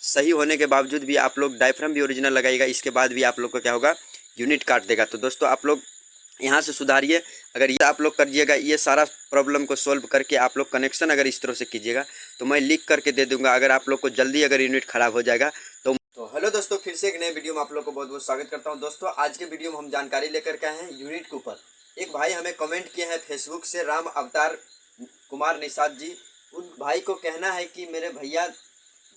सही होने के बावजूद भी आप लोग डायफ्राम भी ओरिजिनल लगाइएगा, इसके बाद भी आप लोग को क्या होगा, यूनिट काट देगा। तो दोस्तों आप लोग यहाँ से सुधारिए। अगर ये आप लोग करिएगा, ये सारा प्रॉब्लम को सोल्व करके आप लोग कनेक्शन अगर इस तरह से कीजिएगा तो मैं लिख करके दे दूंगा। अगर आप लोग को जल्दी अगर यूनिट खराब हो जाएगा तो हेलो दोस्तों, फिर से एक नए वीडियो में आप लोग को बहुत बहुत स्वागत करता हूं। दोस्तों आज के वीडियो में हम जानकारी लेकर के आए हैं यूनिट के ऊपर। एक भाई हमें कमेंट किए हैं फेसबुक से, राम अवतार कुमार निषाद जी। उन भाई को कहना है कि मेरे भैया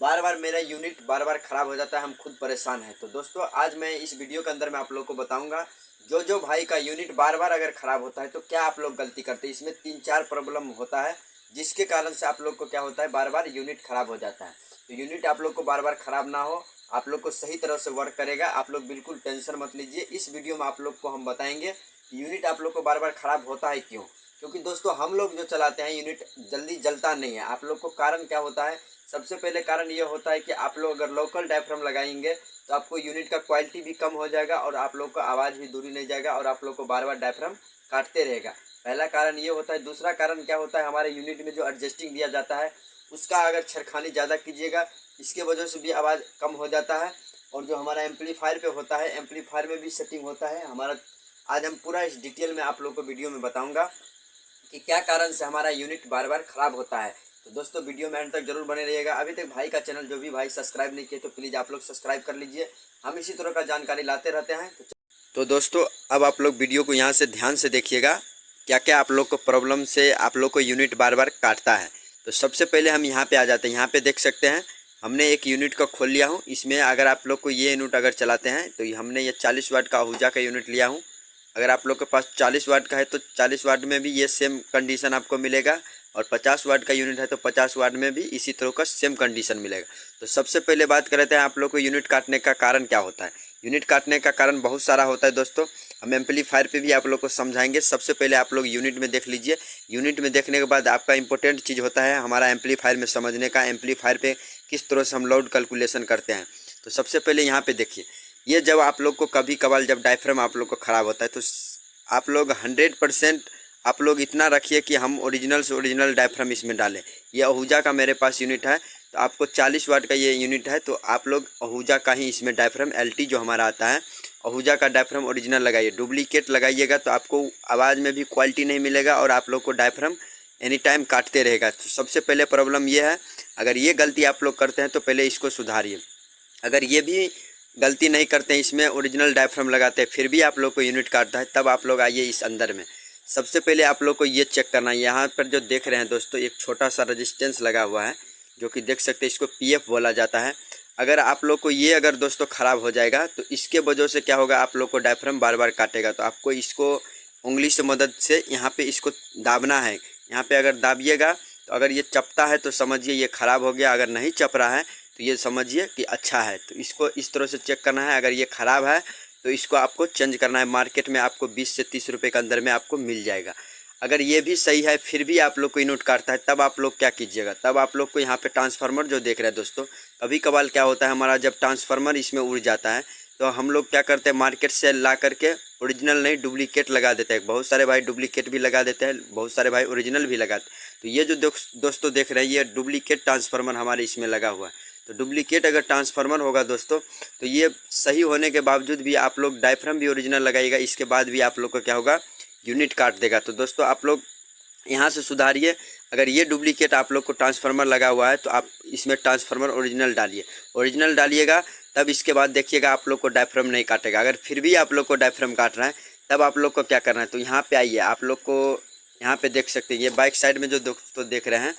बार बार मेरा यूनिट बार बार ख़राब हो जाता है, हम खुद परेशान हैं। तो दोस्तों आज मैं इस वीडियो के अंदर मैं आप लोग को बताऊंगा जो भाई का यूनिट बार बार अगर ख़राब होता है तो क्या आप लोग गलती करते हैं। इसमें 3-4 प्रॉब्लम होता है जिसके कारण से आप लोग को क्या होता है, बार बार यूनिट ख़राब हो जाता है। तो यूनिट आप लोग को बार बार ख़राब ना हो, आप लोग को सही तरह से वर्क करेगा। आप लोग बिल्कुल टेंशन मत लीजिए। इस वीडियो में आप लोग को हम बताएंगे कि यूनिट आप लोग को बार बार ख़राब होता है क्यों। क्योंकि दोस्तों हम लोग जो चलाते हैं यूनिट जल्दी जलता नहीं है। आप लोग को कारण क्या होता है, सबसे पहले कारण ये होता है कि आप लोग अगर लोकल डायफ्राम लगाएंगे तो आपको यूनिट का क्वालिटी भी कम हो जाएगा और आप लोग का आवाज़ भी दूरी नहीं जाएगा और आप लोग को बार बार डायफ्राम काटते रहेगा। पहला कारण ये होता है। दूसरा कारण क्या होता है, हमारे यूनिट में जो एडजस्टिंग दिया जाता है उसका अगर छेड़खानी ज़्यादा कीजिएगा, इसके वजह से भी आवाज़ कम हो जाता है। और जो हमारा एम्पलीफायर पे होता है, एम्पलीफायर में भी सेटिंग होता है हमारा। आज हम पूरा इस डिटेल में आप लोग को वीडियो में बताऊँगा कि क्या कारण से हमारा यूनिट बार बार ख़राब होता है। तो दोस्तों वीडियो में एंड तक जरूर बने रहिएगा। अभी तक भाई का चैनल जो भी भाई सब्सक्राइब नहीं किए तो प्लीज़ आप लोग सब्सक्राइब कर लीजिए। हम इसी तरह का जानकारी लाते रहते हैं। तो दोस्तों अब आप लोग वीडियो को यहाँ से ध्यान से देखिएगा, क्या क्या आप लोग को प्रॉब्लम से आप लोग को यूनिट बार बार काटता है। तो सबसे पहले हम यहाँ पे आ जाते हैं। यहाँ पे देख सकते हैं हमने एक यूनिट को खोल लिया हूँ। इसमें अगर आप लोग को ये यूनिट अगर चलाते हैं तो हमने ये 40 वाट का आहूजा का यूनिट लिया हूँ। अगर आप लोग के पास 40 वाट का है तो 40 वाट में भी ये सेम कंडीशन आपको मिलेगा और 50 वाट का यूनिट है तो 50 वाट में भी इसी तरह का सेम कंडीशन मिलेगा। तो सबसे पहले बात करते हैं आप लोग को यूनिट काटने का कारण क्या होता है। यूनिट काटने का कारण बहुत सारा होता है दोस्तों। हम एम्पलीफायर पे भी आप लोग को समझाएंगे। सबसे पहले आप लोग यूनिट में देख लीजिए। यूनिट में देखने के बाद आपका इंपॉर्टेंट चीज़ होता है हमारा एम्पलीफायर में समझने का, एम्पलीफायर पे किस तरह से हम लोड कैलकुलेशन करते हैं। तो सबसे पहले यहाँ पे देखिए, ये जब आप लोग को कभी कभार जब डायफ्राम आप लोग को ख़राब होता है तो आप लोग 100% आप लोग इतना रखिए कि हम ओरिजिनल से ओरिजिनल डायफ्राम इसमें डालें। ये आहूजा का मेरे पास यूनिट है तो आपको 40 वाट का ये यूनिट है तो आप लोग आहूजा का ही इसमें डायफ्राम एलटी जो हमारा आता है आहूजा का डायफ्राम ओरिजिनल लगाइए। डुप्लीकेट लगाइएगा तो आपको आवाज़ में भी क्वालिटी नहीं मिलेगा और आप लोग को डायफ्राम एनी टाइम काटते रहेगा। तो सबसे पहले प्रॉब्लम ये है। अगर ये गलती आप लोग करते हैं तो पहले इसको सुधारिए। अगर ये भी गलती नहीं करते हैं, इसमें ओरिजिनल डायफ्राम लगाते हैं फिर भी आप लोग को यूनिट काटता है, तब आप लोग आइए इस अंदर में। सबसे पहले आप लोग को ये चेक करना है। यहाँ पर जो देख रहे हैं दोस्तों एक छोटा सा रेजिस्टेंस लगा हुआ है जो कि देख सकते हैं, इसको पीएफ बोला जाता है। अगर आप लोग को ये अगर दोस्तों ख़राब हो जाएगा तो इसके वजह से क्या होगा, आप लोग को डायफ्राम बार बार काटेगा। तो आपको इसको उंगली से मदद से यहाँ पे इसको दाबना है। यहाँ पे अगर दाबिएगा तो अगर ये चपता है तो समझिए ये ख़राब हो गया, अगर नहीं चप रहा है तो ये समझिए कि अच्छा है। तो इसको इस तरह से चेक करना है। अगर ये ख़राब है तो इसको आपको चेंज करना है। मार्केट में आपको 20 से 30 रुपये के अंदर में आपको मिल जाएगा। अगर ये भी सही है फिर भी आप लोग को यूनिट काटता है, तब आप लोग क्या कीजिएगा, तब आप लोग को यहाँ पे ट्रांसफार्मर जो देख रहे हैं दोस्तों, कभी कभार क्या होता है हमारा जब ट्रांसफार्मर इसमें उड़ जाता है तो हम लोग क्या करते हैं, मार्केट से ला करके ओरिजिनल नहीं डुप्लीकेट लगा देते हैं। बहुत सारे भाई डुप्लीकेट भी लगा देते हैं, बहुत सारे भाई ओरिजिनल भी लगाते हैं। तो ये जो दोस्तों देख रहे हैं ये डुप्लीकेट ट्रांसफार्मर हमारे इसमें लगा हुआ है। तो डुप्लीकेट अगर ट्रांसफार्मर होगा दोस्तों तो ये सही होने के बावजूद भी आप लोग डायफ्राम भी ओरिजिनल लगाइएगा, इसके बाद भी आप लोग को क्या होगा, यूनिट काट देगा। तो दोस्तों आप लोग यहाँ से सुधारिए। अगर ये डुप्लीकेट आप लोग को ट्रांसफार्मर लगा हुआ है तो आप इसमें ट्रांसफार्मर ओरिजिनल डालिए। ओरिजिनल डालिएगा तब इसके बाद देखिएगा आप लोग को डायफ्राम नहीं काटेगा। अगर फिर भी आप लोग को डायफ्राम काट रहा है तब आप लोग को क्या करना है, तो यहाँ पे आइए। आप लोग को यहाँ पे देख सकते हैं ये बाइक साइड में जो दोस्तों देख रहे हैं,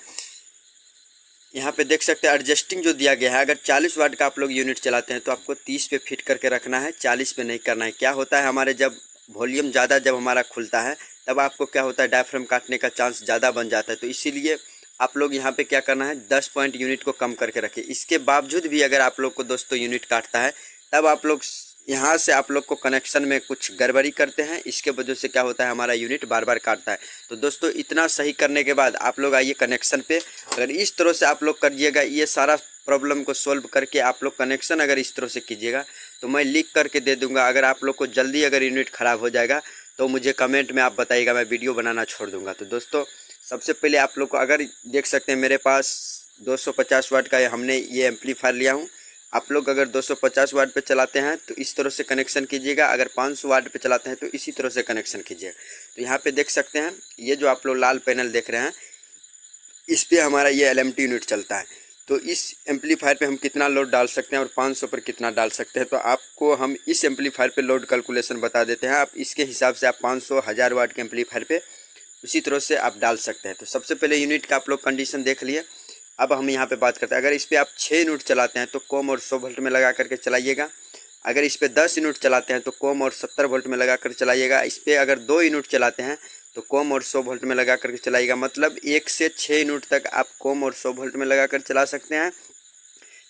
यहाँ पे देख सकते हैं एडजस्टिंग जो दिया गया है। अगर 40 वाट का आप लोग यूनिट चलाते हैं तो आपको 30 पे फिट करके रखना है, 40 पे नहीं करना है। क्या होता है हमारे जब वॉल्यूम ज़्यादा जब हमारा खुलता है तब आपको क्या होता है, डायफ्राम काटने का चांस ज़्यादा बन जाता है। तो इसीलिए आप लोग यहाँ पे क्या करना है, 10 पॉइंट यूनिट को कम करके रखिए। इसके बावजूद भी अगर आप लोग को दोस्तों यूनिट काटता है तब आप लोग यहाँ से आप लोग को कनेक्शन में कुछ गड़बड़ी करते हैं, इसके वजह से क्या होता है हमारा यूनिट बार बार काटता है। तो दोस्तों इतना सही करने के बाद आप लोग आइए कनेक्शन पे। अगर इस तरह से आप लोग करिएगा, ये सारा प्रॉब्लम को सोल्व करके आप लोग कनेक्शन अगर इस तरह से कीजिएगा तो मैं लिख करके दे दूँगा। अगर आप लोग को जल्दी अगर यूनिट ख़राब हो जाएगा तो मुझे कमेंट में आप बताइएगा, मैं वीडियो बनाना छोड़ दूँगा। तो दोस्तों सबसे पहले आप लोग को अगर देख सकते हैं मेरे पास 250 वाट का हमने ये एम्पलीफायर लिया हूँ। आप लोग अगर 250 वाट पे चलाते हैं तो इस तरह से कनेक्शन कीजिएगा, अगर 500 वाट पे चलाते हैं तो इसी तरह से कनेक्शन कीजिएगा। तो यहाँ पे देख सकते हैं ये जो आप लोग लाल पैनल देख रहे हैं इस पे हमारा ये LMT यूनिट चलता है। तो इस एम्पलीफायर पे हम कितना लोड डाल सकते हैं और 500 पर कितना डाल सकते हैं, तो आपको हम इस एम्पलीफायर पे लोड कैलकुलेशन बता देते हैं। आप इसके हिसाब से आप 500 1000 वाट के एम्पलीफायर पे उसी तरह से आप डाल सकते हैं। तो सबसे पहले यूनिट का आप लोग कंडीशन देख लिए। अब हम यहाँ पे बात करते हैं, अगर इस पर आप 6 यूनिट चलाते हैं तो कॉम और 100 वोल्ट में लगा करके चलाइएगा। अगर इस पर 10 यूनिट चलाते हैं तो कॉम और 70 वोल्ट में लगा कर चलाइएगा। इस पर अगर 2 यूनिट चलाते हैं तो कॉम और 100 वोल्ट में लगा करके चलाइएगा। मतलब 1 से 6 यूनिट तक आप कॉम और 100 वोल्ट में लगा कर चला सकते हैं।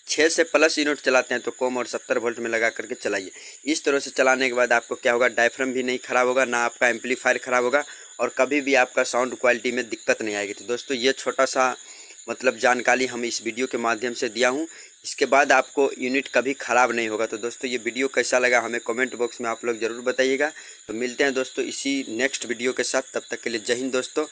6 से प्लस यूनिट चलाते हैं तो कॉम और 70 वोल्ट में लगा करके चलाइए। इस तरह से चलाने के बाद आपको क्या होगा, डायफ्राम भी नहीं ख़राब होगा, ना आपका एम्पलीफायर ख़राब होगा और कभी भी आपका साउंड क्वालिटी में दिक्कत नहीं आएगी। तो दोस्तों ये छोटा सा मतलब जानकारी हम इस वीडियो के माध्यम से दिया हूँ। इसके बाद आपको यूनिट कभी ख़राब नहीं होगा। तो दोस्तों ये वीडियो कैसा लगा हमें कमेंट बॉक्स में आप लोग ज़रूर बताइएगा। तो मिलते हैं दोस्तों इसी नेक्स्ट वीडियो के साथ, तब तक के लिए जय हिंद दोस्तों।